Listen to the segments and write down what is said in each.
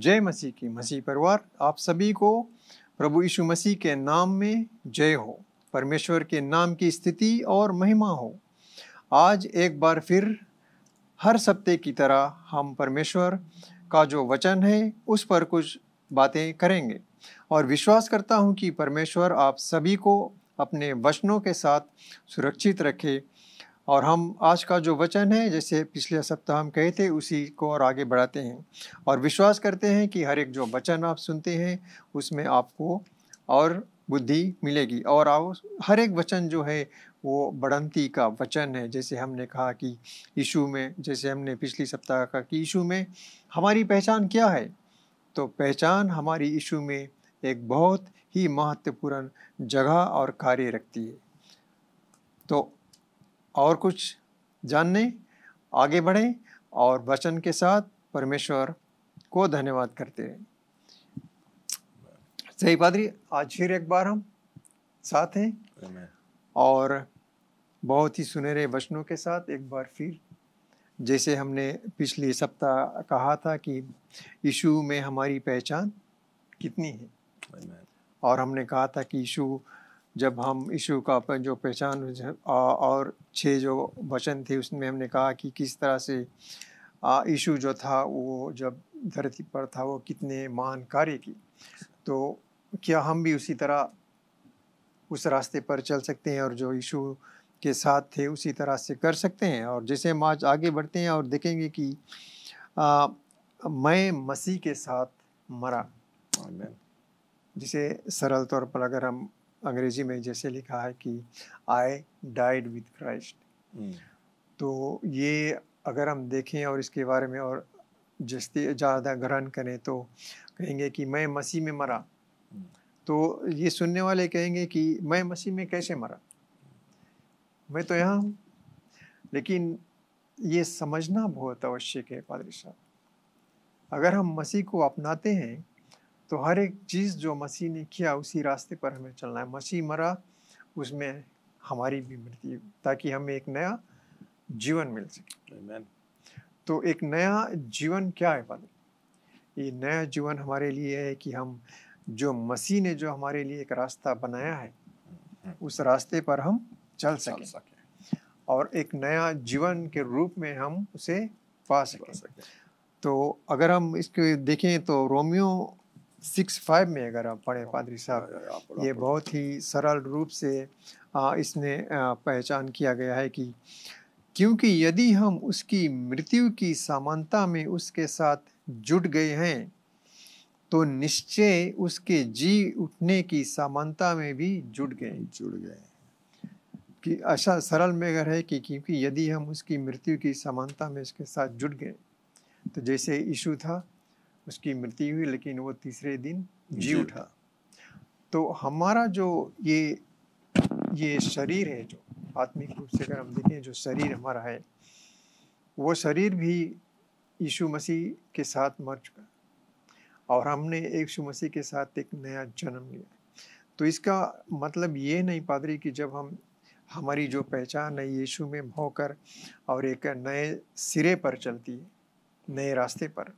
जय मसीह की। मसीह परिवार, आप सभी को प्रभु यीशु मसीह के नाम में जय हो। परमेश्वर के नाम की स्तुति और महिमा हो। आज एक बार फिर हर सप्ताह की तरह हम परमेश्वर का जो वचन है उस पर कुछ बातें करेंगे और विश्वास करता हूं कि परमेश्वर आप सभी को अपने वचनों के साथ सुरक्षित रखे। और हम आज का जो वचन है, जैसे पिछले सप्ताह हम कहे थे, उसी को और आगे बढ़ाते हैं और विश्वास करते हैं कि हर एक जो वचन आप सुनते हैं उसमें आपको और बुद्धि मिलेगी और आओ हर एक वचन जो है वो बढ़ंती का वचन है। जैसे हमने कहा कि यीशु में, जैसे हमने पिछली सप्ताह कहा कि यीशु में हमारी पहचान क्या है, तो पहचान हमारी यीशु में एक बहुत ही महत्वपूर्ण जगह और कार्य रखती है। तो और कुछ जानने आगे बढ़ें और वचन के साथ परमेश्वर को धन्यवाद करते हैं। सही पादरी, आज फिर एक बार हम साथ हैं और बहुत ही सुनहरे वचनों के साथ एक बार फिर, जैसे हमने पिछले सप्ताह कहा था कि यीशु में हमारी पहचान कितनी है और हमने कहा था कि यीशु, जब हम यीशु का जो पहचान और 6 जो वचन थे उसमें हमने कहा कि किस तरह से यीशु जो था वो जब धरती पर था वो कितने महान कार्य की। तो क्या हम भी उसी तरह उस रास्ते पर चल सकते हैं और जो यीशु के साथ थे उसी तरह से कर सकते हैं। और जैसे हम आज आगे बढ़ते हैं और देखेंगे कि मैं मसीह के साथ मरा, जिसे सरल तौर पर अगर हम अंग्रेजी में जैसे लिखा है कि आई डाइड विद क्राइस्ट, तो ये अगर हम देखें और इसके बारे में और जैसे ज़्यादा ग्रहण करें तो कहेंगे कि मैं मसीह में मरा। तो ये सुनने वाले कहेंगे कि मैं मसीह में कैसे मरा, मैं तो यहाँ हूँ। लेकिन ये समझना बहुत आवश्यक है पादरी साहब, अगर हम मसीह को अपनाते हैं तो हर एक चीज़ जो मसीह ने किया उसी रास्ते पर हमें चलना है। मसीह मरा, उसमें हमारी भी मृत्यु, ताकि हमें एक नया जीवन मिल सके। तो एक नया जीवन क्या है पादरी? ये नया जीवन हमारे लिए है कि हम जो मसीह ने जो हमारे लिए एक रास्ता बनाया है उस रास्ते पर हम चल सकें और एक नया जीवन के रूप में हम उसे पा सकें। तो अगर हम इसको देखें तो रोमियो 6:5 में अगर आप पढ़ें पादरी साहब, ये बहुत ही सरल रूप से इसने पहचान किया गया है कि क्योंकि यदि हम उसकी मृत्यु की समानता में उसके साथ जुड़ गए हैं तो निश्चय उसके जी उठने की समानता में भी जुड़ गए। कि ऐसा सरल में अगर है कि क्योंकि यदि हम उसकी मृत्यु की समानता में उसके साथ जुड़ गए, तो जैसे यीशु था, उसकी मृत्यु हुई लेकिन वो तीसरे दिन जी उठा। तो हमारा जो ये शरीर है, जो आत्मिक रूप से अगर हम देखें जो शरीर हमारा है, वो शरीर भी यीशु मसीह के साथ मर चुका और हमने यीशु मसीह के साथ एक नया जन्म लिया। तो इसका मतलब ये नहीं पादरी कि जब हम हमारी जो पहचान है यीशु में होकर और एक नए सिरे पर चलती है, नए रास्ते पर,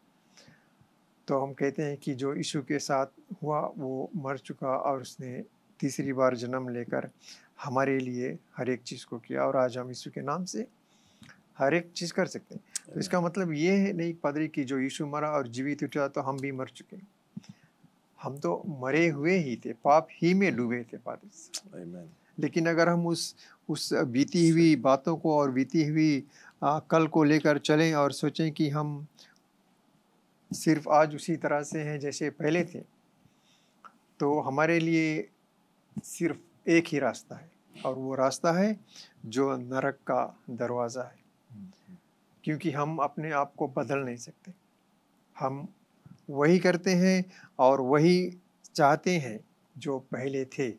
तो हम कहते हैं कि जो यीशु के साथ हुआ वो मर चुका और उसने तीसरी बार जन्म लेकर हमारे लिए हर एक चीज़ को किया और आज हम यीशु के नाम से हर एक चीज़ कर सकते हैं। तो इसका मतलब ये है नहीं पादरी कि जो यीशु मरा और जीवित उठा तो हम भी मर चुके। हम तो मरे हुए ही थे, पाप ही में डूबे थे पादरी। लेकिन अगर हम उस बीती हुई बातों को और बीती हुई कल को लेकर चलें और सोचें कि हम सिर्फ आज उसी तरह से हैं जैसे पहले थे, तो हमारे लिए सिर्फ एक ही रास्ता है और वो रास्ता है जो नरक का दरवाज़ा है। क्योंकि हम अपने आप को बदल नहीं सकते, हम वही करते हैं और वही चाहते हैं जो पहले थे।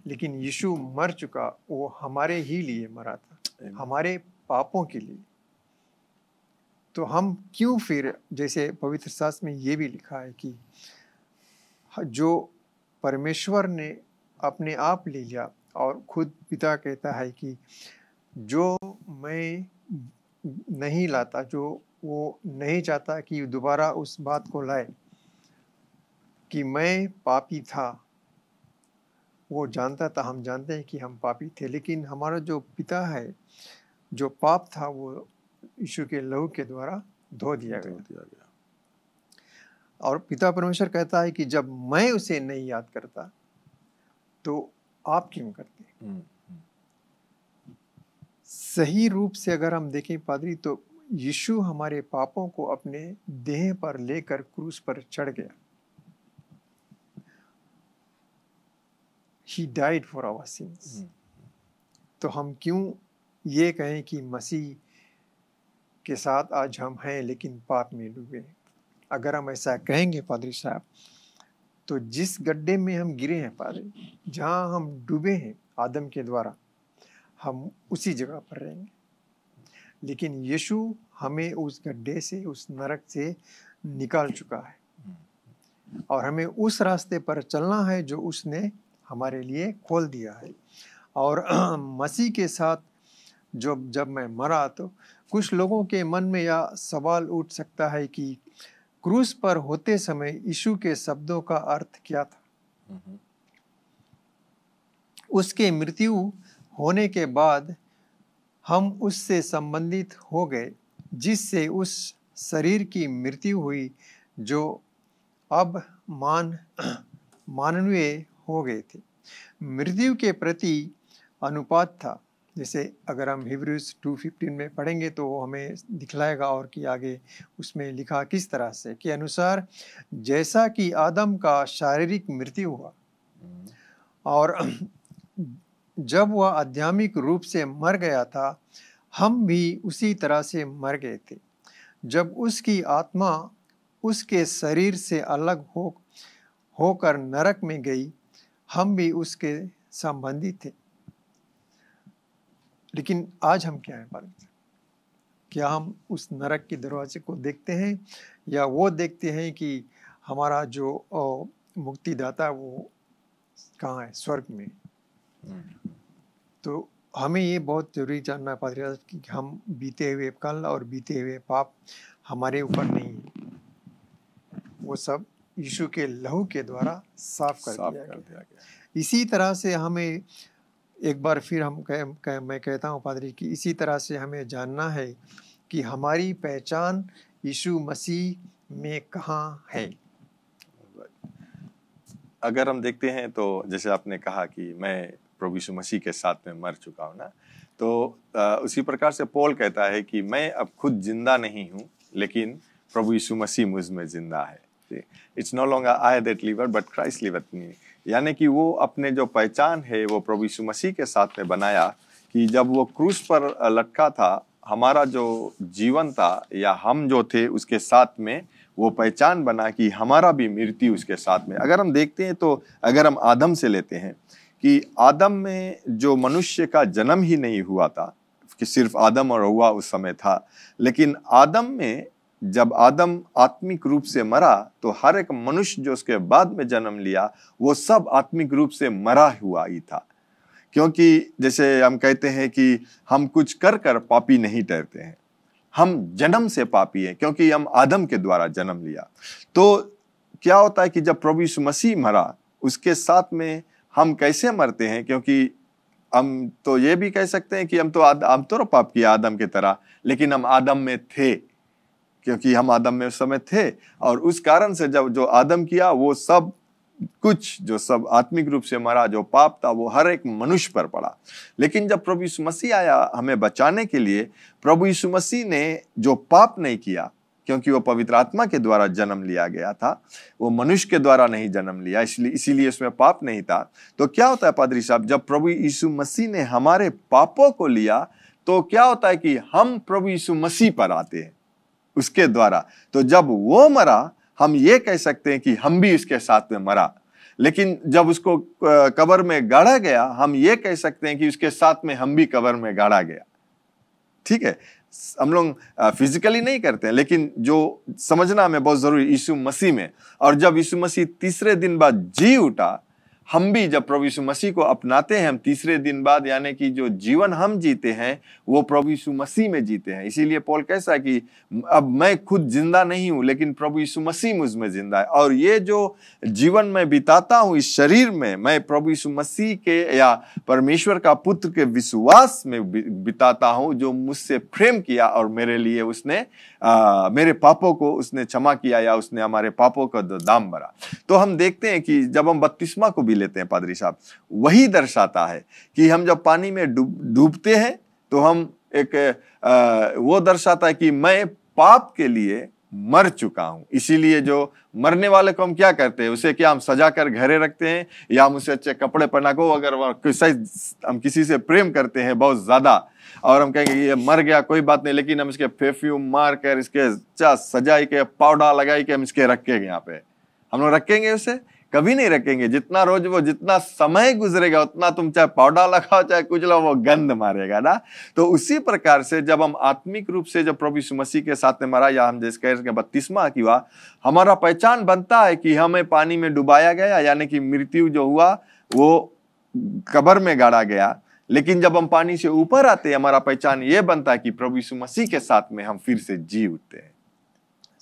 लेकिन यीशु मर चुका, वो हमारे ही लिए मरा था, हमारे पापों के लिए। तो हम क्यों फिर, जैसे पवित्र शास्त्र में ये भी लिखा है कि जो परमेश्वर ने अपने आप ले लिया और खुद पिता कहता है कि जो मैं नहीं लाता, जो वो नहीं चाहता कि दोबारा उस बात को लाए कि मैं पापी था। वो जानता था, हम जानते हैं कि हम पापी थे, लेकिन हमारा जो पिता है, जो पाप था वो यीशु के लहू के द्वारा धो दिया गया। और पिता परमेश्वर कहता है कि जब मैं उसे नहीं याद करता तो आप क्यों करते? सही रूप से अगर हम देखें पादरी, तो यीशु हमारे पापों को अपने देह पर लेकर क्रूस पर चढ़ गया। He died for our sins. तो हम क्यों ये कहें कि मसीह के साथ आज हम हैं लेकिन पाप में डूबे? अगर हम ऐसा कहेंगे पादरी साहब, तो जिस गड्ढे में हम गिरे हैं पादरी, जहाँ हम डूबे हैं आदम के द्वारा, हम उसी जगह पर रहेंगे। लेकिन यीशु हमें उस गड्ढे से, उस नरक से निकाल चुका है और हमें उस रास्ते पर चलना है जो उसने हमारे लिए खोल दिया है। और मसीह के साथ जब मैं मरा, तो कुछ लोगों के मन में यह सवाल उठ सकता है कि क्रूस पर होते समय यीशु के शब्दों का अर्थ क्या था? उसके मृत्यु होने के बाद हम उससे संबंधित हो गए, जिससे उस शरीर की मृत्यु हुई जो अब मानवीय हो गए थे। मृत्यु के प्रति अनुपात था। जैसे अगर हम हिब्रूज 2:15 में पढ़ेंगे तो वो हमें दिखलाएगा, और कि आगे उसमें लिखा किस तरह से कि अनुसार जैसा कि आदम का शारीरिक मृत्यु हुआ और जब वह आध्यात्मिक रूप से मर गया था, हम भी उसी तरह से मर गए थे। जब उसकी आत्मा उसके शरीर से अलग होकर नरक में गई, हम भी उसके संबंधी थे। लेकिन आज हम क्या हैं? क्या हम उस नरक के दरवाजे को देखते हैं, या वो देखते हैं कि हमारा जो मुक्तिदाता वो कहाँ है? स्वर्ग में। तो हमें ये बहुत जरूरी जानना है पादरी कि हम बीते हुए कल और बीते हुए पाप हमारे ऊपर नहीं है, वो सब यीशु के लहू के द्वारा साफ कर दिया गया। इसी तरह से हमें एक बार फिर मैं कहता हूँ पादरी कि इसी तरह से हमें जानना है कि हमारी पहचान यीशु मसीह में कहाँ है। अगर हम देखते हैं तो जैसे आपने कहा कि मैं प्रभु यीशु मसीह के साथ में मर चुका हूँ ना, तो उसी प्रकार से पौल कहता है कि मैं अब खुद जिंदा नहीं हूँ, लेकिन प्रभु यीशु मसीह मुझ में जिंदा है। It's no longer I that liver but Christ liveth me. यानी कि वो अपने जो पहचान है वो प्रभु यीशु मसीह के साथ में बनाया, कि जब वो क्रूस पर लटका था, हमारा जो जीवन था या हम जो थे उसके साथ में वो पहचान बना कि हमारा भी मृत्यु उसके साथ में। अगर हम देखते हैं तो अगर हम आदम से लेते हैं कि आदम में जो मनुष्य का जन्म ही नहीं हुआ था, कि सिर्फ आदम और हव्वा उस समय था, लेकिन आदम में जब आदम आत्मिक रूप से मरा तो हर एक मनुष्य जो उसके बाद में जन्म लिया वो सब आत्मिक रूप से मरा हुआ ही था। क्योंकि जैसे हम कहते हैं कि हम कुछ कर कर पापी नहीं ठहरते हैं, हम जन्म से पापी हैं क्योंकि हम आदम के द्वारा जन्म लिया। तो क्या होता है कि जब प्रभु यीशु मसीह मरा, उसके साथ में हम कैसे मरते हैं? क्योंकि हम तो ये भी कह सकते हैं कि हम तो पाप किया आदम की तरह, लेकिन हम आदम में थे, क्योंकि हम आदम में उस समय थे, और उस कारण से जब जो आदम किया वो सब कुछ जो सब आत्मिक रूप से मरा, जो पाप था वो हर एक मनुष्य पर पड़ा। लेकिन जब प्रभु यीशु मसीह आया हमें बचाने के लिए, प्रभु यीशु मसीह ने जो पाप नहीं किया, क्योंकि वो पवित्र आत्मा के द्वारा जन्म लिया गया था, वो मनुष्य के द्वारा नहीं जन्म लिया, इसीलिए उसमें पाप नहीं था। तो क्या होता है पादरी साहब, जब प्रभु यीशु मसीह ने हमारे पापों को लिया तो क्या होता है कि हम प्रभु यीशु मसीह पर आते हैं उसके द्वारा। तो जब वो मरा, हम ये कह सकते हैं कि हम भी उसके साथ में मरा। लेकिन जब उसको कब्र में गाड़ा गया, हम ये कह सकते हैं कि उसके साथ में हम भी कब्र में गाड़ा गया। ठीक है, हम लोग फिजिकली नहीं करते हैं, लेकिन जो समझना हमें बहुत जरूरी, यीशु मसीह में। और जब यीशु मसीह तीसरे दिन बाद जी उठा, हम भी जब प्रभु यीशु मसीह को अपनाते हैं, हम तीसरे दिन बाद, यानी कि जो जीवन हम जीते हैं वो प्रभु यीशु मसीह में जीते हैं। इसीलिए पौल कहता है कि अब मैं खुद जिंदा नहीं हूं, लेकिन प्रभु यीशु मसीह मुझ में जिंदा है। और ये जो जीवन मैं बिताता हूं इस शरीर में, मैं प्रभु यीशु मसीह के या परमेश्वर का पुत्र के विश्वास में बिताता हूं, जो मुझसे प्रेम किया और मेरे लिए उसने मेरे पापों को उसने क्षमा किया, या उसने हमारे पापों का दाम भरा। तो हम देखते हैं कि जब हम बपतिस्मा को भी लेते हैं पादरी साहब, वही दर्शाता है कि हम जब पानी में डूबते हैं तो हम वो दर्शाता है कि मैं पाप के लिए मर चुका हूं। इसीलिए जो मरने वाले को हम क्या करते हैं, उसे क्या हम सजा कर घरे रखते हैं, या हम उसे अच्छे कपड़े पहना को, अगर हम किसी से प्रेम करते हैं बहुत ज्यादा और हम कहेंगे ये मर गया कोई बात नहीं, लेकिन हम इसके परफ्यूम मार कर, इसके सजाई के, पाउडर लगाई के हम इसके रखेंगे, यहाँ पे हम लोग रखेंगे? उसे कभी नहीं रखेंगे। जितना समय गुजरेगा उतना तुम चाहे पाउडर लगाओ चाहे कुछ लो, वो गंध मारेगा ना। तो उसी प्रकार से जब हम आत्मिक रूप से जब प्रभु यीशु मसीह के साथ में मरा, या हम जैसे कह रहे बपतिस्मा किया, हमारा पहचान बनता है कि हमें पानी में डुबाया गया, यानी कि मृत्यु जो हुआ वो कब्र में गाड़ा गया। लेकिन जब हम पानी से ऊपर आते हैं, हमारा पहचान ये बनता है कि प्रभु यीशु मसीह के साथ में हम फिर से जी उठते हैं।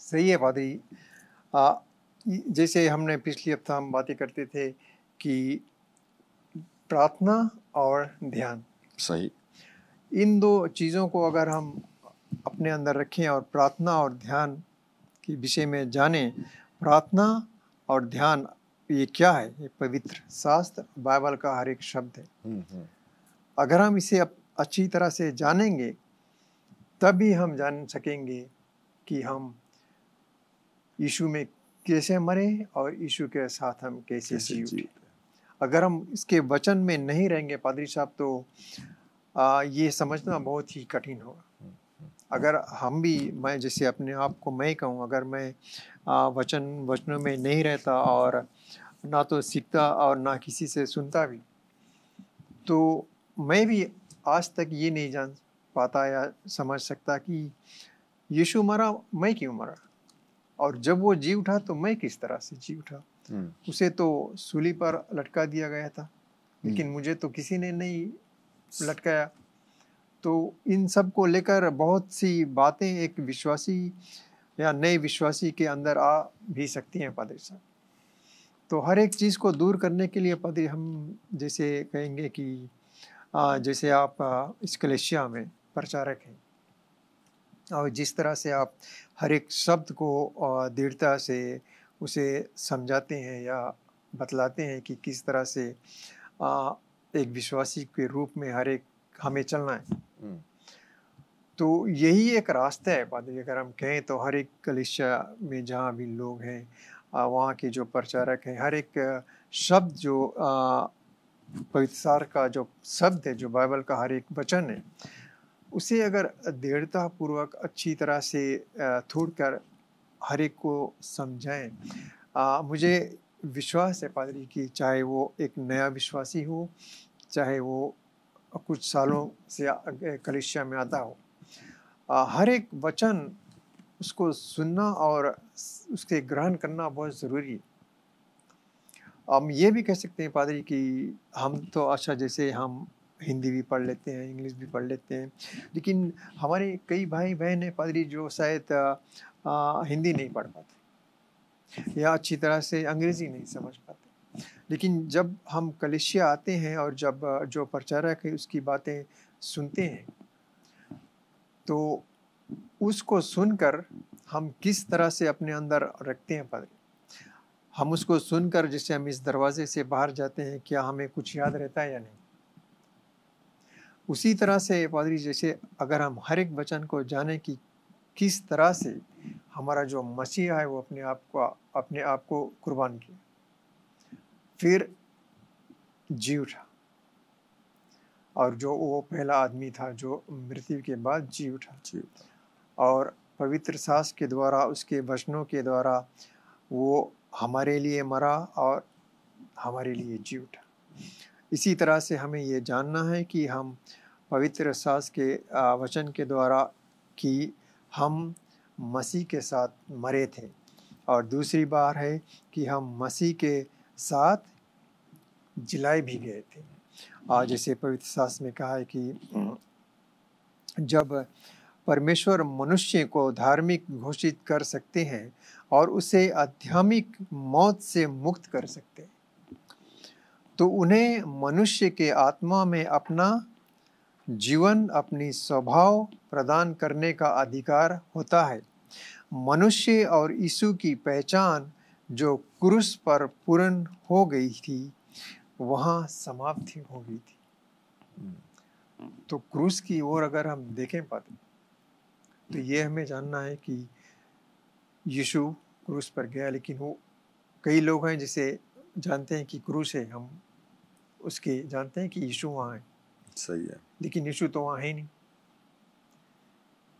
सही है पादरी। जैसे हमने पिछली हफ्ता हम बातें करते थे कि प्रार्थना और ध्यान, सही, इन दो चीज़ों को अगर हम अपने अंदर रखें और प्रार्थना और ध्यान के विषय में जानें। प्रार्थना और ध्यान ये क्या है? ये पवित्र शास्त्र बाइबल का हर एक शब्द है। अगर हम इसे अच्छी तरह से जानेंगे तभी हम जान सकेंगे कि हम यीशु में कैसे मरे और यीशु के साथ हम कैसे जी। अगर हम इसके वचन में नहीं रहेंगे पादरी साहब, तो ये समझना बहुत ही कठिन होगा। अगर हम भी, मैं जैसे अपने आप को मैं कहूँ, अगर मैं वचनों में नहीं रहता और ना तो सीखता और ना किसी से सुनता भी, तो मैं भी आज तक ये नहीं जान पाता या समझ सकता कि यीशु मरा, मैं क्यों मरा, और जब वो जी उठा तो मैं किस तरह से जी उठा। उसे तो सूली पर लटका दिया गया था, लेकिन मुझे तो किसी ने नहीं लटकाया। तो इन सब को लेकर बहुत सी बातें एक विश्वासी या नए विश्वासी के अंदर आ भी सकती हैं पादरी साहब। तो हर एक चीज़ को दूर करने के लिए पादरी, हम जैसे कहेंगे कि जैसे आप इस कलेशिया में प्रचारक हैं, और जिस तरह से आप हर एक शब्द को दृढ़ता से उसे समझाते हैं या बतलाते हैं कि किस तरह से एक विश्वासी के रूप में हर एक हमें चलना है। तो यही एक रास्ता है पादरी। अगर हम कहें तो हर एक कलीसिया में जहाँ भी लोग हैं, वहाँ के जो प्रचारक हैं, हर एक शब्द जो पवित्र का जो शब्द है, जो बाइबल का हर एक वचन है, उसे अगर दृढ़ता पूर्वक अच्छी तरह से थोड़ कर हर एक को समझाएं। मुझे विश्वास है पादरी कि चाहे वो एक नया विश्वासी हो, चाहे वो कुछ सालों से कलीसिया में आता हो, हर एक वचन उसको सुनना और उसके ग्रहण करना बहुत ज़रूरी है। हम ये भी कह सकते हैं पादरी कि हम तो अच्छा, जैसे हम हिंदी भी पढ़ लेते हैं, इंग्लिश भी पढ़ लेते हैं, लेकिन हमारे कई भाई बहन हैं पादरी जो शायद हिंदी नहीं पढ़ पाते या अच्छी तरह से अंग्रेज़ी नहीं समझ पाते। लेकिन जब हम कलीसिया आते हैं और जब जो प्रचारक है उसकी बातें सुनते हैं, तो उसको सुनकर हम किस तरह से अपने अंदर रखते हैं पादरी, हम उसको सुनकर जैसे हम इस दरवाजे से बाहर जाते हैं, क्या हमें कुछ याद रहता है या नहीं? उसी तरह से पादरी, जैसे अगर हम हर एक वचन को जाने कि किस तरह से हमारा जो मसीहा है वो अपने आप को कुर्बान किया, फिर जी उठा, और जो वो पहला आदमी था जो मृत्यु के बाद जी उठा, और पवित्र शास्त्र के द्वारा, उसके वचनों के द्वारा वो हमारे लिए मरा और हमारे लिए जी उठा। इसी तरह से हमें ये जानना है कि हम पवित्र शास्त्र के वचन के द्वारा कि हम मसीह के साथ मरे थे, और दूसरी बार है कि हम मसीह के साथ जिलाए भी गए थे। आज जैसे पवित्र शास्त्र में कहा है कि जब परमेश्वर मनुष्य को धार्मिक घोषित कर सकते हैं और उसे आध्यात्मिक मौत से मुक्त कर सकते हैं, तो उन्हें मनुष्य के आत्मा में अपना जीवन, अपनी स्वभाव प्रदान करने का अधिकार होता है। मनुष्य और यीशु की पहचान जो क्रूस पर पूर्ण हो गई थी, वहाँ समाप्ति हो गई थी। तो क्रूस की ओर अगर हम देखें पाते, तो ये हमें जानना है कि यीशु क्रूस पर गया, लेकिन वो कई लोग हैं जिसे जानते हैं कि क्रूस है, हम उसके जानते हैं कि यीशु वहाँ है, सही है, लेकिन यीशु तो वहाँ है नहीं।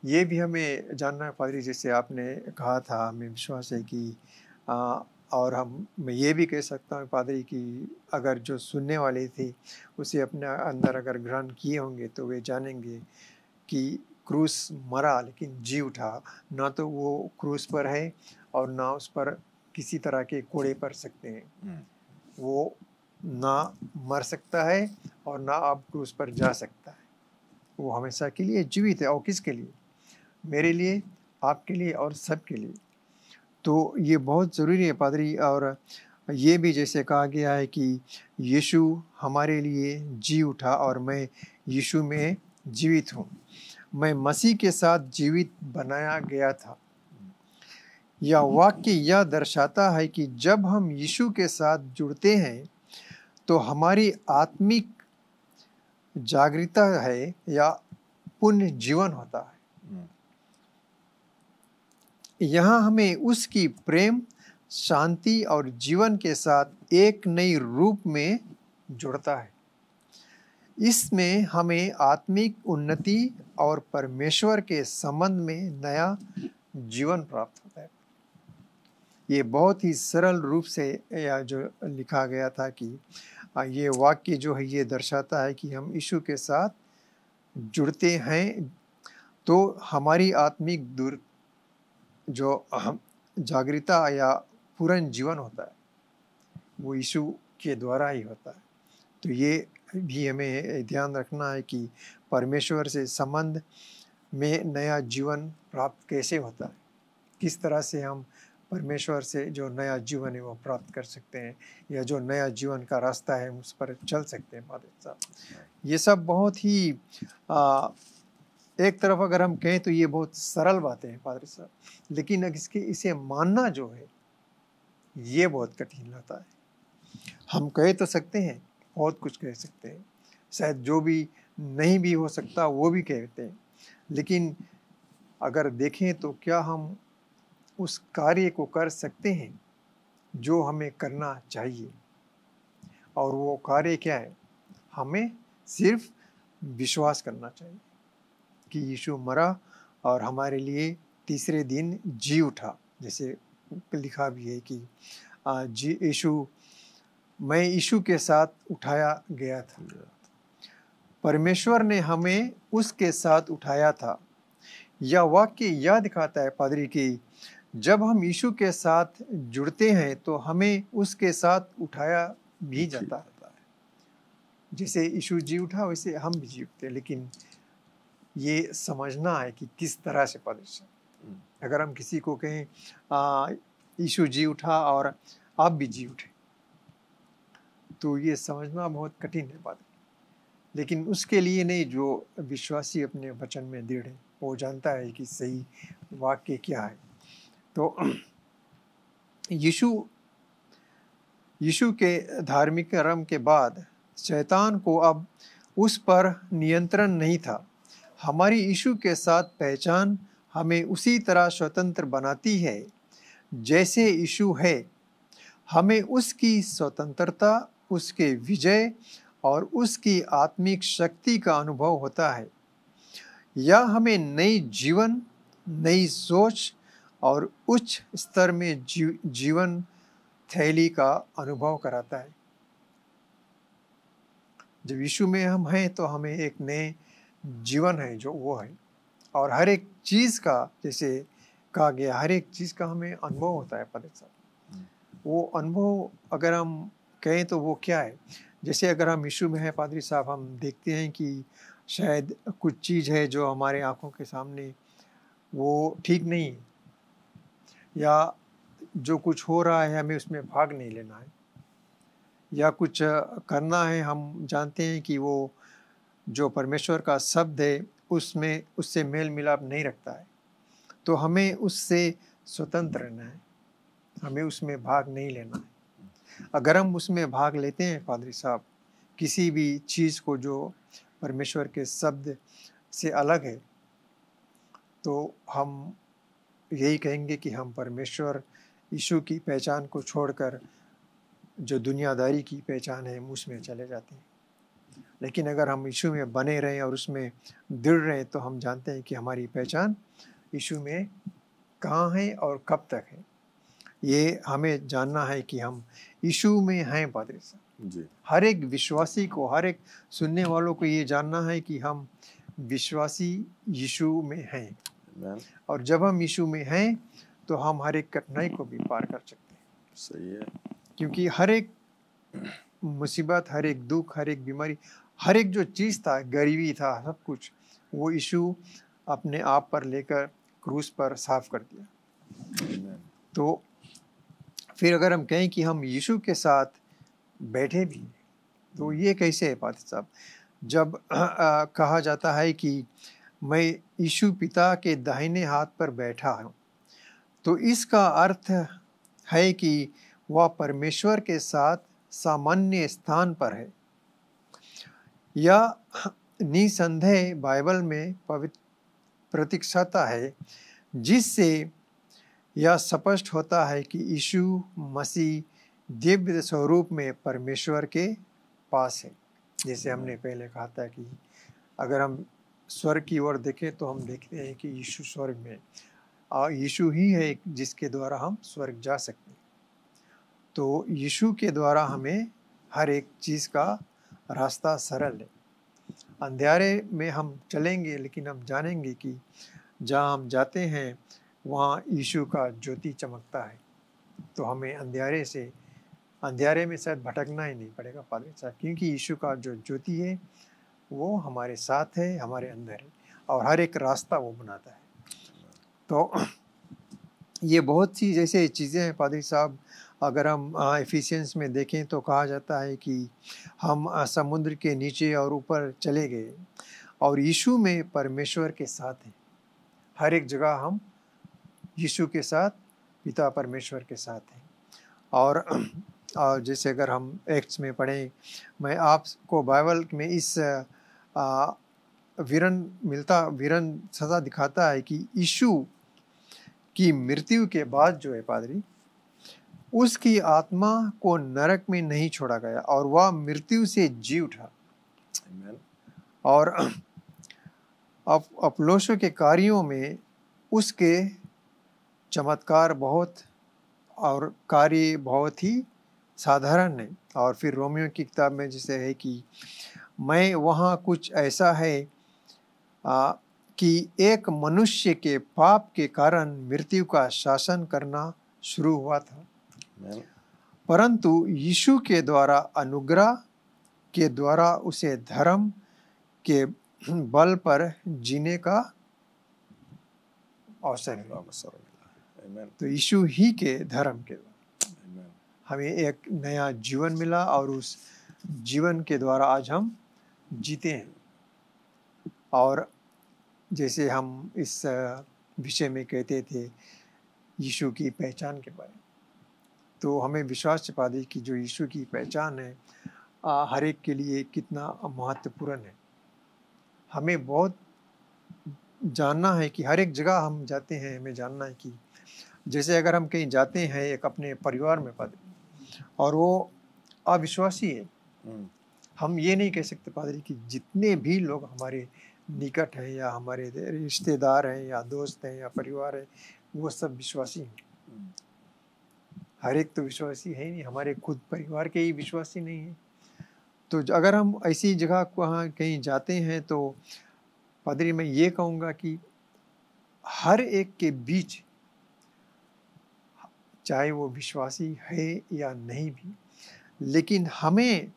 ये भी हमें जानना है पादरी, जैसे आपने कहा था, हमें विश्वास है कि और मैं ये भी कह सकता हूँ पादरी कि अगर जो सुनने वाले थे उसे अपने अंदर अगर ग्रहण किए होंगे तो वे जानेंगे कि क्रूस मरा लेकिन जी उठा। ना तो वो क्रूस पर है और ना उस पर किसी तरह के कोड़े पड़ सकते हैं। वो ना मर सकता है और ना अब क्रूस पर जा सकता है। वो हमेशा के लिए जीवित है। और किसके लिए? मेरे लिए, आपके लिए और सबके लिए। तो ये बहुत ज़रूरी है पादरी। और ये भी जैसे कहा गया है कि यीशु हमारे लिए जी उठा और मैं यीशु में जीवित हूँ, मैं मसीह के साथ जीवित बनाया गया था। यह वाक्य यह दर्शाता है कि जब हम यीशु के साथ जुड़ते हैं तो हमारी आत्मिक जागृता है या पुण्य जीवन होता है। यहाँ हमें उसकी प्रेम, शांति और जीवन के साथ एक नई रूप में जुड़ता है। इसमें हमें आत्मिक उन्नति और परमेश्वर के संबंध में नया जीवन प्राप्त होता है। ये बहुत ही सरल रूप से या जो लिखा गया था कि ये वाक्य जो है ये दर्शाता है कि हम यीशु के साथ जुड़ते हैं तो हमारी आत्मिक जो जागृता या पूर्ण जीवन होता है वो यीशु के द्वारा ही होता है। तो ये भी हमें ध्यान रखना है कि परमेश्वर से संबंध में नया जीवन प्राप्त कैसे होता है, किस तरह से हम परमेश्वर से जो नया जीवन है वो प्राप्त कर सकते हैं, या जो नया जीवन का रास्ता है उस पर चल सकते हैं। पादरी साहब, ये सब बहुत ही एक तरफ अगर हम कहें तो ये बहुत सरल बातें हैं पादरी साहब, लेकिन इसे मानना जो है ये बहुत कठिन होता है। हम कह तो सकते हैं, बहुत कुछ कह सकते हैं, शायद जो भी नहीं भी हो सकता वो भी कहते हैं, लेकिन अगर देखें तो क्या हम उस कार्य को कर सकते हैं जो हमें करना चाहिए? और वो कार्य क्या है? हमें सिर्फ विश्वास करना चाहिए कि यीशु मरा और हमारे लिए तीसरे दिन जी उठा। जैसे लिखा भी है कि मैं यीशु के साथ उठाया गया था। परमेश्वर ने हमें उसके साथ उठाया था। यह वाक्य यह दिखाता है पादरी कि जब हम यीशु के साथ जुड़ते हैं तो हमें उसके साथ उठाया भी जाता है। जैसे यीशु जी उठा वैसे हम भी जी उठते, लेकिन ये समझना है कि किस तरह से पादरी साहब। अगर हम किसी को कहें यीशु जी उठा और आप भी जी उठे, तो ये समझना बहुत कठिन है पादरी। लेकिन उसके लिए नहीं, जो विश्वासी अपने वचन में दृढ़ है, वो जानता है कि सही वाक्य क्या है। तो यीशु के धार्मिक कर्म के बाद शैतान को अब उस पर नियंत्रण नहीं था। हमारी यीशु के साथ पहचान हमें उसी तरह स्वतंत्र बनाती है जैसे यीशु है। हमें उसकी स्वतंत्रता, उसके विजय और उसकी आत्मिक शक्ति का अनुभव होता है। यह हमें नई जीवन, नई सोच और उच्च स्तर में जीवन शैली का अनुभव कराता है। जब यीशु में हम हैं तो हमें एक नए जीवन है जो वो है, और हर एक चीज़ का, जैसे कहा गया, हर एक चीज़ का हमें अनुभव होता है पादरी साहब। वो अनुभव अगर हम कहें तो वो क्या है? जैसे अगर हम यीशु में हैं पादरी साहब, हम देखते हैं कि शायद कुछ चीज़ है जो हमारे आँखों के सामने वो ठीक नहीं है, या जो कुछ हो रहा है हमें उसमें भाग नहीं लेना है, या कुछ करना है, हम जानते हैं कि वो जो परमेश्वर का शब्द है उसमें उससे मेल मिलाप नहीं रखता है, तो हमें उससे स्वतंत्र रहना है, हमें उसमें भाग नहीं लेना है। अगर हम उसमें भाग लेते हैं पादरी साहब, किसी भी चीज़ को जो परमेश्वर के शब्द से अलग है, तो हम यही कहेंगे कि हम परमेश्वर यीशु की पहचान को छोड़कर जो दुनियादारी की पहचान है उसमें चले जाते हैं। लेकिन अगर हम यीशु में बने रहें और उसमें दृढ़ रहें, तो हम जानते हैं कि हमारी पहचान यीशु में कहाँ है और कब तक है। ये हमें जानना है कि हम यीशु में हैं पादरी साहब जी। हर एक विश्वासी को, हर एक सुनने वालों को ये जानना है कि हम विश्वासी यीशु में हैं। Amen. और जब हम यीशु में हैं तो हम हर एक कठिनाई को भी पार कर सकते हैं, सही है। क्योंकि हर एक मुसीबत, हर एक दुख, हर एक बीमारी, हर एक जो चीज़ था, गरीबी था, सब कुछ वो यीशु अपने आप पर लेकर क्रूस पर साफ कर दिया। Amen. तो फिर अगर हम कहें कि हम यीशु के साथ बैठे भी, तो ये कैसे है पादरी साहब? जब कहा जाता है कि मैं यीशु पिता के दाहिने हाथ पर बैठा हूँ, तो इसका अर्थ है कि वह परमेश्वर के साथ सामान्य स्थान पर है। यह निसंदेह बाइबल में पवित्र प्रतीक्षाता है, जिससे यह स्पष्ट होता है कि यीशु मसीह दिव्य स्वरूप में परमेश्वर के पास है। जैसे हमने पहले कहा था कि अगर हम स्वर्ग की ओर देखें तो हम देखते हैं कि यीशु स्वर्ग में, और यीशु ही है जिसके द्वारा हम स्वर्ग जा सकते हैं। तो यीशु के द्वारा हमें हर एक चीज़ का रास्ता सरल है। अंधेरे में हम चलेंगे, लेकिन हम जानेंगे कि जहाँ हम जाते हैं वहाँ यीशु का ज्योति चमकता है, तो हमें अंधेरे में शायद भटकना ही नहीं पड़ेगा पादरी साहब, क्योंकि यीशु का जो ज्योति है वो हमारे साथ है, हमारे अंदर है, और हर एक रास्ता वो बनाता है। तो ये बहुत सी जैसे चीज़ें हैं पादरी साहब। अगर हम एफिशिएंस में देखें तो कहा जाता है कि हम समुद्र के नीचे और ऊपर चले गए और यीशु में परमेश्वर के साथ हैं। हर एक जगह हम यीशु के साथ, पिता परमेश्वर के साथ हैं। और जैसे अगर हम एक्ट्स में पढ़ें, मैं आपको बाइबल में इस विरन सजा दिखाता है कि यीशु की मृत्यु के बाद जो है पादरी, उसकी आत्मा को नरक में नहीं छोड़ा गया और वह मृत्यु से जी उठा। Amen. और अपोलोसों के कार्यों में उसके चमत्कार बहुत और कार्य बहुत ही साधारण है। और फिर रोमियो की किताब में जैसे है कि मैं वहाँ कुछ ऐसा है कि एक मनुष्य के पाप के कारण मृत्यु का शासन करना शुरू हुआ था, Amen. परंतु यीशु के द्वारा अनुग्रह के द्वारा उसे धर्म के बल पर जीने का अवसर मिला। Amen. तो यीशु ही के धर्म के द्वारा Amen. हमें एक नया जीवन मिला और उस जीवन के द्वारा आज हम जीते हैं। और जैसे हम इस विषय में कहते थे यीशु की पहचान के बारे में, तो हमें विश्वास पादरी कि जो यीशु की पहचान है हर एक के लिए कितना महत्वपूर्ण है। हमें बहुत जानना है कि हर एक जगह हम जाते हैं, हमें जानना है कि जैसे अगर हम कहीं जाते हैं एक अपने परिवार में पादरी और वो अविश्वासी है, हम ये नहीं कह सकते पादरी कि जितने भी लोग हमारे निकट हैं या हमारे रिश्तेदार हैं या दोस्त हैं या परिवार है, वो सब विश्वासी हैं। हर एक तो विश्वासी है ही नहीं, हमारे खुद परिवार के ही विश्वासी नहीं है। तो अगर हम ऐसी जगह वहाँ कहीं जाते हैं तो पादरी मैं ये कहूँगा कि हर एक के बीच, चाहे वो विश्वासी है या नहीं भी, लेकिन हमें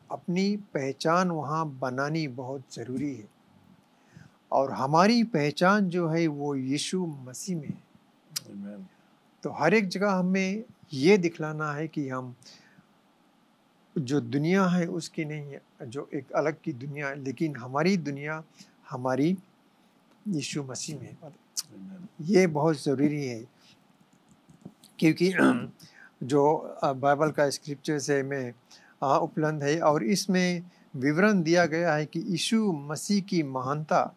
अपनी पहचान वहाँ बनानी बहुत ज़रूरी है। और हमारी पहचान जो है वो यीशु मसीह में है। Amen. तो हर एक जगह हमें ये दिखलाना है कि हम जो दुनिया है उसकी नहीं है, जो एक अलग की दुनिया है, लेकिन हमारी दुनिया हमारी यीशु मसीह में है। Amen. ये बहुत ज़रूरी है, क्योंकि जो बाइबल का स्क्रिप्चर से में उपलब्ध है और इसमें विवरण दिया गया है कि यीशु मसीह की महानता,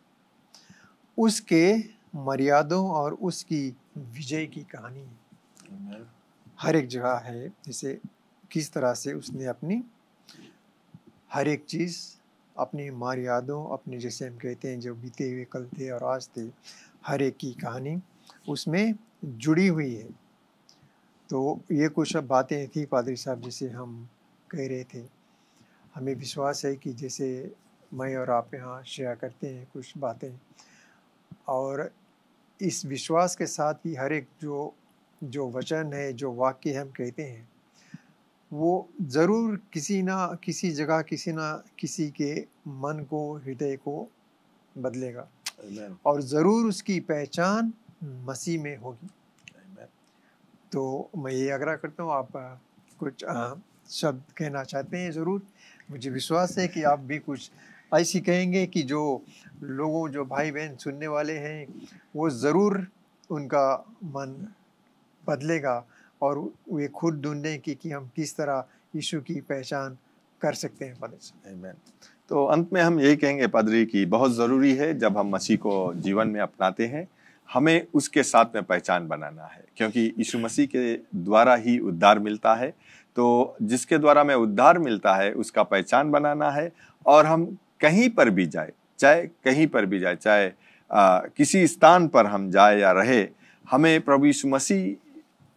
उसके मर्यादों और उसकी विजय की कहानी है। Amen. हर एक जगह है, जैसे किस तरह से उसने अपनी हर एक चीज़, अपनी मर्यादों, अपने जैसे हम कहते हैं जो बीते हुए कल थे और आज थे, हर एक की कहानी उसमें जुड़ी हुई है। तो ये कुछ बातें थी पादरी साहब जिसे हम कह रहे थे। हमें विश्वास है कि जैसे मैं और आप यहाँ शेयर करते हैं कुछ बातें, और इस विश्वास के साथ ही हर एक जो वचन है, जो वाक्य हम कहते हैं, वो ज़रूर किसी ना किसी जगह किसी ना किसी के मन को, हृदय को बदलेगा। Amen. और ज़रूर उसकी पहचान मसीह में होगी। Amen. तो मैं ये आग्रह करता हूँ, आप कुछ शब्द कहना चाहते हैं ज़रूर। मुझे विश्वास है कि आप भी कुछ ऐसी कहेंगे कि जो लोगों, जो भाई बहन सुनने वाले हैं, वो ज़रूर उनका मन बदलेगा और वे खुद ढूंढें कि हम किस तरह यीशु की पहचान कर सकते हैं। Amen. तो अंत में हम यही कहेंगे पादरी कि बहुत ज़रूरी है जब हम मसीह को जीवन में अपनाते हैं, हमें उसके साथ में पहचान बनाना है, क्योंकि यीशु मसीह के द्वारा ही उद्धार मिलता है। तो जिसके द्वारा में उद्धार मिलता है उसका पहचान बनाना है। और हम कहीं पर भी जाए, चाहे कहीं पर भी जाए, चाहे किसी स्थान पर हम जाए या रहे, हमें प्रभु यीशु मसीह,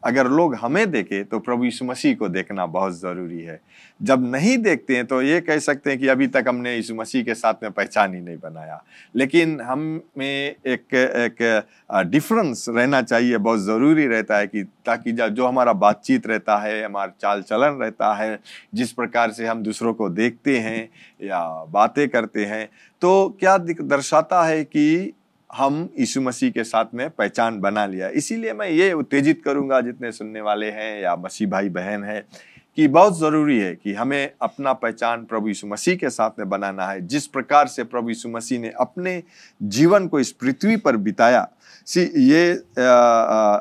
अगर लोग हमें देखें तो प्रभु यीशु मसीह को देखना बहुत ज़रूरी है। जब नहीं देखते हैं तो ये कह सकते हैं कि अभी तक हमने यीशु मसीह के साथ में पहचान ही नहीं बनाया। लेकिन हम में एक डिफरेंस रहना चाहिए, बहुत ज़रूरी रहता है कि ताकि जो हमारा बातचीत रहता है, हमारा चाल चलन रहता है, जिस प्रकार से हम दूसरों को देखते हैं या बातें करते हैं, तो क्या दर्शाता है कि हम यीशु मसीह के साथ में पहचान बना लिया। इसीलिए मैं ये उत्तेजित करूंगा जितने सुनने वाले हैं या मसीह भाई बहन हैं कि बहुत ज़रूरी है कि हमें अपना पहचान प्रभु यीशु मसीह के साथ में बनाना है। जिस प्रकार से प्रभु यीशु मसीह ने अपने जीवन को इस पृथ्वी पर बिताया, ये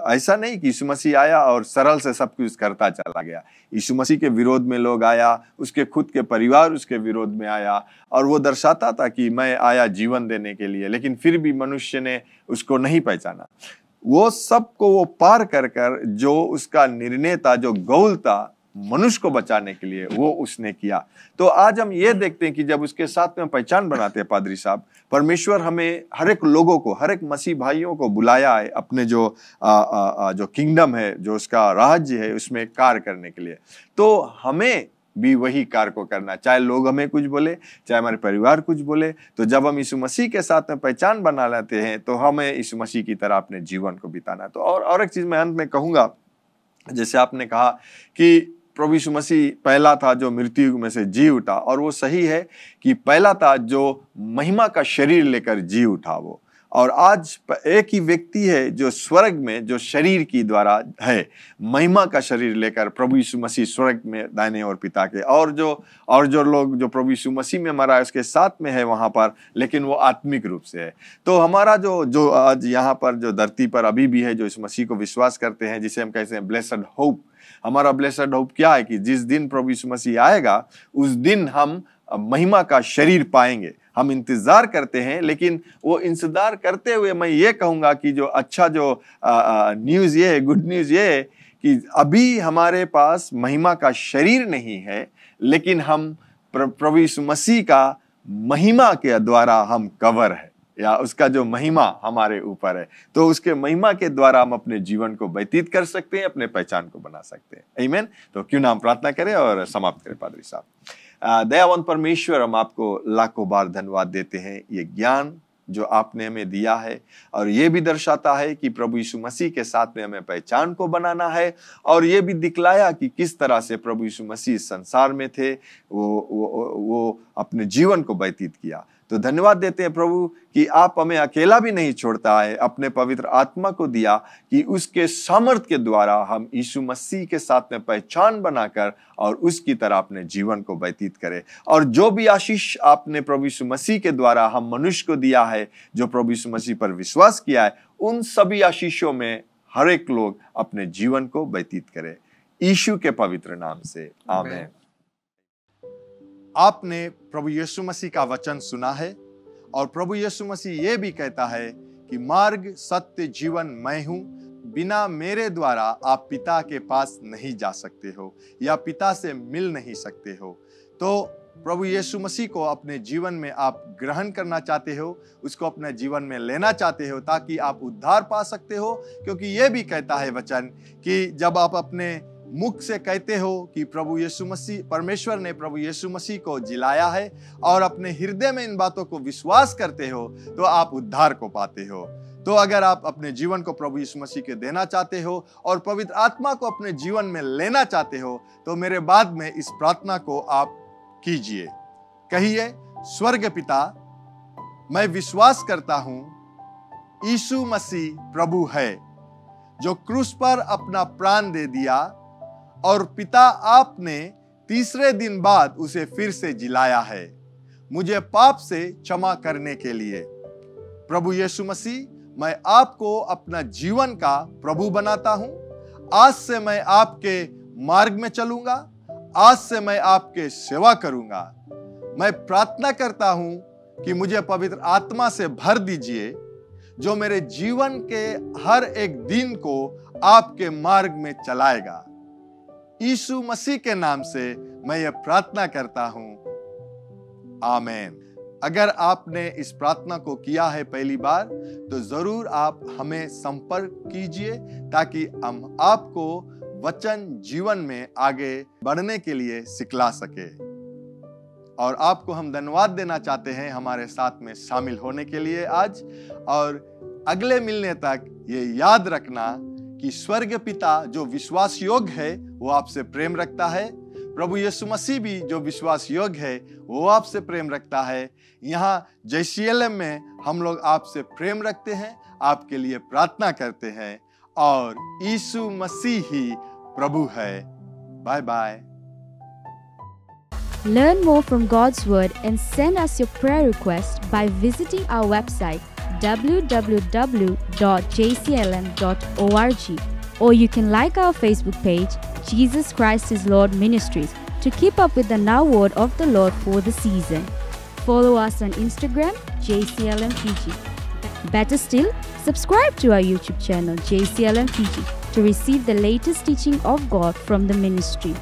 ऐसा नहीं कि यीशु मसीह आया और सरल से सब कुछ करता चला गया। यीशु मसीह के विरोध में लोग आया, उसके खुद के परिवार उसके विरोध में आया, और वो दर्शाता था कि मैं आया जीवन देने के लिए, लेकिन फिर भी मनुष्य ने उसको नहीं पहचाना। वो सबको वो पार कर कर जो उसका निर्णय था, जो गोल था मनुष्य को बचाने के लिए, वो उसने किया। तो आज हम ये देखते हैं कि जब उसके साथ में पहचान बनाते हैं पादरी साहब, परमेश्वर हमें हर एक लोगों को, हर एक मसीह भाइयों को बुलाया है अपने जो किंगडम है, जो उसका राज्य है, उसमें कार्य करने के लिए। तो हमें भी वही कार्य को करना, चाहे लोग हमें कुछ बोले, चाहे हमारे परिवार कुछ बोले। तो जब हम यीशु मसीह के साथ में पहचान बना लेते हैं तो हमें यीशु मसीह की तरह अपने जीवन को बिताना। तो और एक चीज मैं अंत में कहूंगा, जैसे आपने कहा कि प्रभु यीशु मसीह पहला था जो मृत्यु में से जी उठा, और वो सही है कि पहला था जो महिमा का शरीर लेकर जी उठा वो। और आज एक ही व्यक्ति है जो स्वर्ग में, जो शरीर की द्वारा है, महिमा का शरीर लेकर प्रभु यीशु मसीह स्वर्ग में दाहिने और पिता के, और जो लोग जो प्रभु यीशु मसीह में मरा है उसके साथ में है वहां पर, लेकिन वो आत्मिक रूप से है। तो हमारा जो आज यहाँ पर जो धरती पर अभी भी है, जो इस मसीह को विश्वास करते हैं, जिसे हम कहते हैं ब्लेसड होप, हमारा ब्लेसड होप क्या है कि जिस दिन प्रभु यीशु मसीह आएगा उस दिन हम महिमा का शरीर पाएंगे। हम इंतजार करते हैं, लेकिन वो इंतजार करते हुए मैं ये कहूंगा कि जो अच्छा जो न्यूज़ ये है, गुड न्यूज़ ये है कि अभी हमारे पास महिमा का शरीर नहीं है, लेकिन हम प्रभु यीशु मसीह का महिमा के द्वारा हम कवर है, या उसका जो महिमा हमारे ऊपर है। तो उसके महिमा के द्वारा हम अपने जीवन को व्यतीत कर सकते हैं, अपने पहचान को बना सकते हैं। आमीन। तो क्यों ना हम प्रार्थना करें और समाप्त करें। पादरी साहब, दयावान परमेश्वर, हम आपको लाखों बार धन्यवाद देते हैं ये ज्ञान जो आपने हमें दिया है, और ये भी दर्शाता है कि प्रभु यीशु मसीह के साथ में हमें पहचान को बनाना है, और ये भी दिखलाया कि किस तरह से प्रभु यीशु मसीह संसार में थे, वो अपने जीवन को व्यतीत किया। तो धन्यवाद देते हैं प्रभु कि आप हमें अकेला भी नहीं छोड़ता है, अपने पवित्र आत्मा को दिया कि उसके सामर्थ के द्वारा हम यीशु मसीह के साथ में पहचान बनाकर और उसकी तरह अपने जीवन को व्यतीत करें। और जो भी आशीष आपने प्रभु यीशु मसीह के द्वारा हम मनुष्य को दिया है, जो प्रभु यीशु मसीह पर विश्वास किया है, उन सभी आशीषों में हर एक लोग अपने जीवन को व्यतीत करें, यीशु के पवित्र नाम से, आमीन। आपने प्रभु यीशु मसीह का वचन सुना है, और प्रभु यीशु मसीह ये भी कहता है कि मार्ग, सत्य, जीवन मैं हूं, बिना मेरे द्वारा आप पिता के पास नहीं जा सकते हो या पिता से मिल नहीं सकते हो। तो प्रभु यीशु मसीह को अपने जीवन में आप ग्रहण करना चाहते हो, उसको अपने जीवन में लेना चाहते हो ताकि आप उद्धार पा सकते हो, क्योंकि ये भी कहता है वचन कि जब आप अपने मुख से कहते हो कि प्रभु यीशु मसीह, परमेश्वर ने प्रभु यीशु मसीह को जिलाया है, और अपने हृदय में इन बातों को विश्वास करते हो, तो आप उद्धार को पाते हो। तो अगर आप अपने जीवन को प्रभु यीशु मसीह के देना चाहते हो और पवित्र आत्मा को अपने जीवन में लेना चाहते हो, तो मेरे बाद में इस प्रार्थना को आप कीजिए। कहिए, स्वर्ग पिता, मैं विश्वास करता हूं यीशु मसीह प्रभु है, जो क्रूस पर अपना प्राण दे दिया, और पिता आपने तीसरे दिन बाद उसे फिर से जिलाया है मुझे पाप से क्षमा करने के लिए। प्रभु यीशु मसीह, मैं आपको अपना जीवन का प्रभु बनाता हूं। आज से मैं आपके मार्ग में चलूंगा, आज से मैं आपके सेवा करूंगा। मैं प्रार्थना करता हूं कि मुझे पवित्र आत्मा से भर दीजिए, जो मेरे जीवन के हर एक दिन को आपके मार्ग में चलाएगा। यीशु मसीह के नाम से मैं ये प्रार्थना करता हूं, आमीन। अगर आपने इस प्रार्थना को किया है पहली बार, तो जरूर आप हमें संपर्क कीजिए ताकि हम आपको वचन जीवन में आगे बढ़ने के लिए सिखला सके। और आपको हम धन्यवाद देना चाहते हैं हमारे साथ में शामिल होने के लिए आज। और अगले मिलने तक ये याद रखना कि स्वर्ग पिता जो विश्वास योग्य है वो आपसे प्रेम रखता है। प्रभु यीशु मसीह भी जो विश्वास योग्य है वो आपसे प्रेम रखता है। यहाँ JCLM में हम लोग आपसे प्रेम रखते हैं, आपके लिए प्रार्थना करते हैं, और यीशु मसीह ही प्रभु है। Bye bye. Learn more from God's Word and send us your prayer request by visiting our website www.jclm.org, or you can like our Facebook page, Jesus Christ is Lord Ministries, to keep up with the Now Word of the Lord for the season. Follow us on Instagram, JCLM Fiji. Better still, subscribe to our YouTube channel, JCLM Fiji, to receive the latest teaching of God from the ministry.